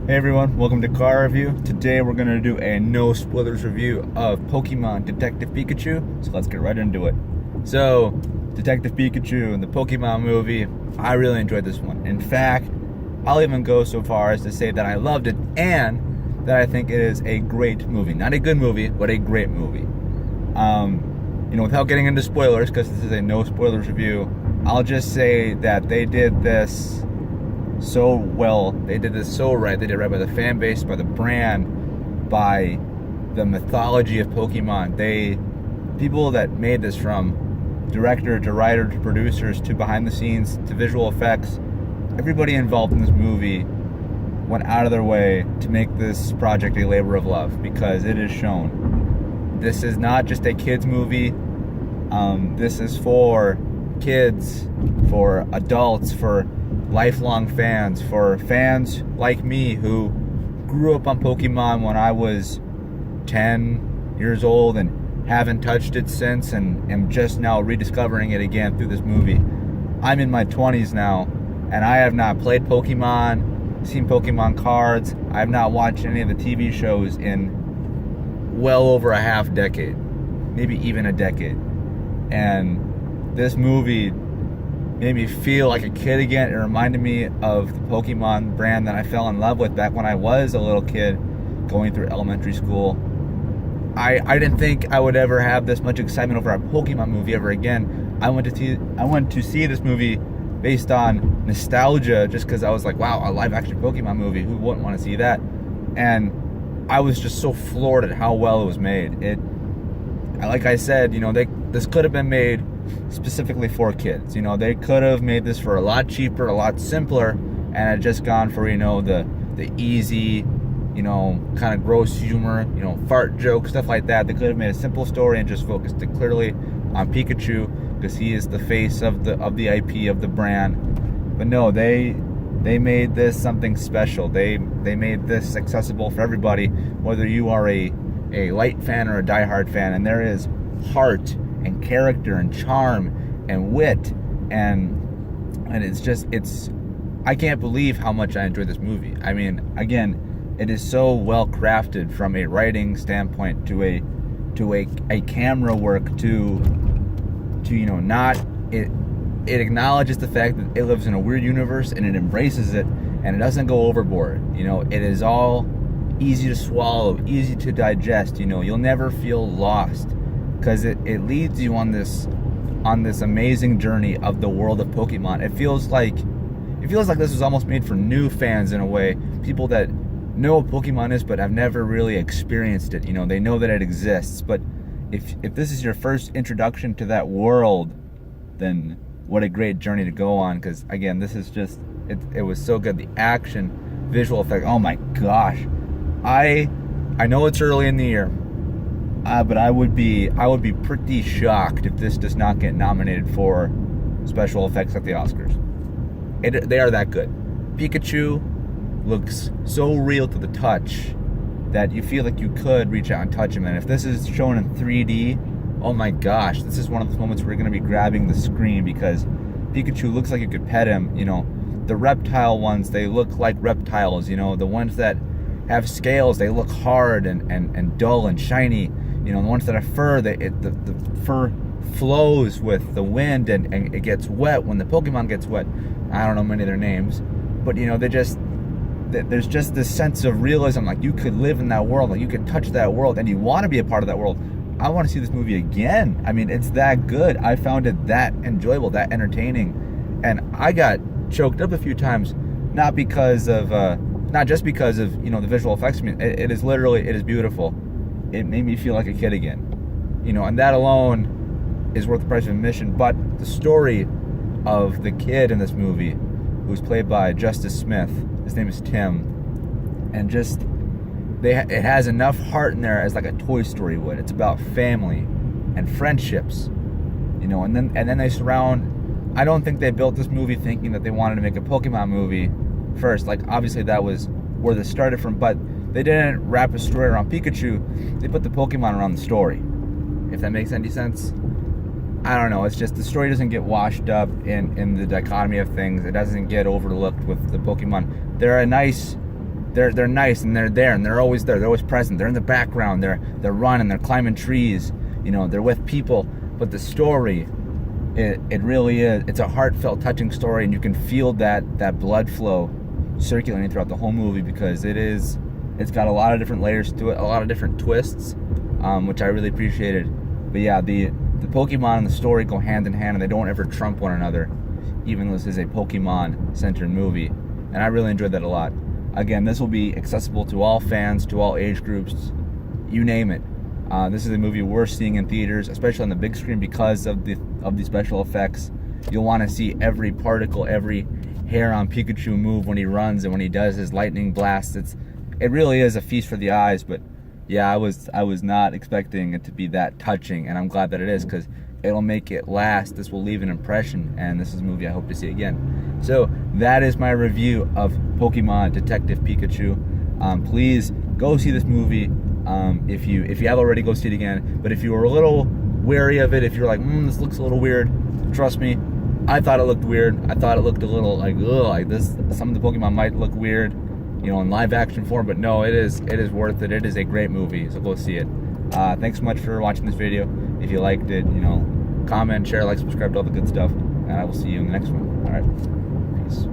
Hey everyone, welcome to Car Review. Today we're going to do a no spoilers review of Pokemon Detective Pikachu, so let's get right into it. So, Detective Pikachu and the Pokemon movie, I really enjoyed this one. In fact, I'll even go so far as to say that I loved it and that I think it is a great movie. Not a good movie, but a great movie. Without getting into spoilers, because this is a no spoilers review, I'll just say that they did this so well. They did this so right. They did it right by the fan base, by the brand, by the mythology of Pokemon. People that made this, from director to writer to producers to behind the scenes to visual effects, everybody involved in this movie went out of their way to make this project a labor of love, because it is shown. This is not just a kids movie. This is for kids, for adults, for lifelong fans, for fans like me who grew up on Pokemon when I was 10 years old and haven't touched it since, and am just now rediscovering it again through this movie. I'm in my 20s now, and I have not played Pokemon, seen Pokemon cards. I have not watched any of the TV shows in well over a half decade, maybe even a decade. And this movie made me feel like a kid again. It reminded me of the Pokemon brand that I fell in love with back when I was a little kid going through elementary school. I didn't think I would ever have this much excitement over a Pokemon movie ever again. I went to see this movie based on nostalgia, just because I was like, wow, a live action Pokemon movie, who wouldn't want to see that? And I was just so floored at how well it was made. Like I said, this could have been made specifically for kids. They could have made this for a lot cheaper, a lot simpler, and had just gone for, the easy, kind of gross humor, fart jokes, stuff like that. They could have made a simple story and just focused it clearly on Pikachu, because he is the face of the IP of the brand. But no, they made this something special. They made this accessible for everybody, whether you are a light fan or a diehard fan, and there is heart and character and charm and wit, and it's I can't believe how much I enjoyed this movie. I mean, again, it is so well crafted from a writing standpoint to a camera work to not it acknowledges the fact that it lives in a weird universe, and it embraces it, and it doesn't go overboard. It is all easy to swallow, easy to digest. You'll never feel lost, because it leads you on this amazing journey of the world of Pokemon. It feels like this was almost made for new fans in a way, people that know what Pokemon is but have never really experienced it. They know that it exists, but if this is your first introduction to that world, then what a great journey to go on. Because again, this is just it was so good. The action, visual effect, oh my gosh. I know it's early in the year, but I would be pretty shocked if this does not get nominated for special effects at the Oscars. They are that good. Pikachu looks so real to the touch that you feel like you could reach out and touch him. And if this is shown in 3D, oh my gosh, this is one of those moments where you're going to be grabbing the screen, because Pikachu looks like you could pet him. The reptile ones, they look like reptiles. The ones that have scales, they look hard and dull and shiny. The ones that have fur, the fur flows with the wind, and it gets wet when the Pokemon gets wet. I don't know many of their names, but there's just this sense of realism, like you could live in that world, like you could touch that world, and you want to be a part of that world. I want to see this movie again. I mean, it's that good. I found it that enjoyable, that entertaining, and I got choked up a few times, not just because of the visual effects. I mean, it is beautiful. It made me feel like a kid again, and that alone is worth the price of admission. But the story of the kid in this movie, who's played by Justice Smith, his name is Tim, and it has enough heart in there as like a Toy Story would. It's about family and friendships, and then they surround. I don't think they built this movie thinking that they wanted to make a Pokemon movie first. Like, obviously that was where this started from, but they didn't wrap a story around Pikachu. They put the Pokemon around the story, if that makes any sense. I don't know, it's just the story doesn't get washed up in the dichotomy of things. It doesn't get overlooked with the Pokemon. They're a nice they're nice and they're there and they're always there. They're always present. They're in the background. They're running. They're climbing trees. You know, they're with people. But the story, it really is. It's a heartfelt, touching story, and you can feel that blood flow circulating throughout the whole movie because it's got a lot of different layers to it, a lot of different twists, which I really appreciated. But yeah, the Pokemon and the story go hand in hand, and they don't ever trump one another, even though this is a Pokemon-centered movie. And I really enjoyed that a lot. Again, this will be accessible to all fans, to all age groups, you name it. This is a movie we're seeing in theaters, especially on the big screen because of the special effects. You'll want to see every particle, every hair on Pikachu move when he runs and when he does his lightning blast. It really is a feast for the eyes. But yeah, I was not expecting it to be that touching, and I'm glad that it is because it'll make it last. This will leave an impression, and this is a movie I hope to see again. So that is my review of Pokemon Detective Pikachu. Please go see this movie. If you have already, go see it again. But if you were a little wary of it, if you're like, this looks a little weird, trust me, I thought it looked weird. I thought it looked a little like this. Some of the Pokemon might look weird, in live action form, but no, it is worth it. It is a great movie, so go see it. Thanks so much for watching this video. If you liked it, comment, share, like, subscribe to all the good stuff, and I will see you in the next one. All right, peace.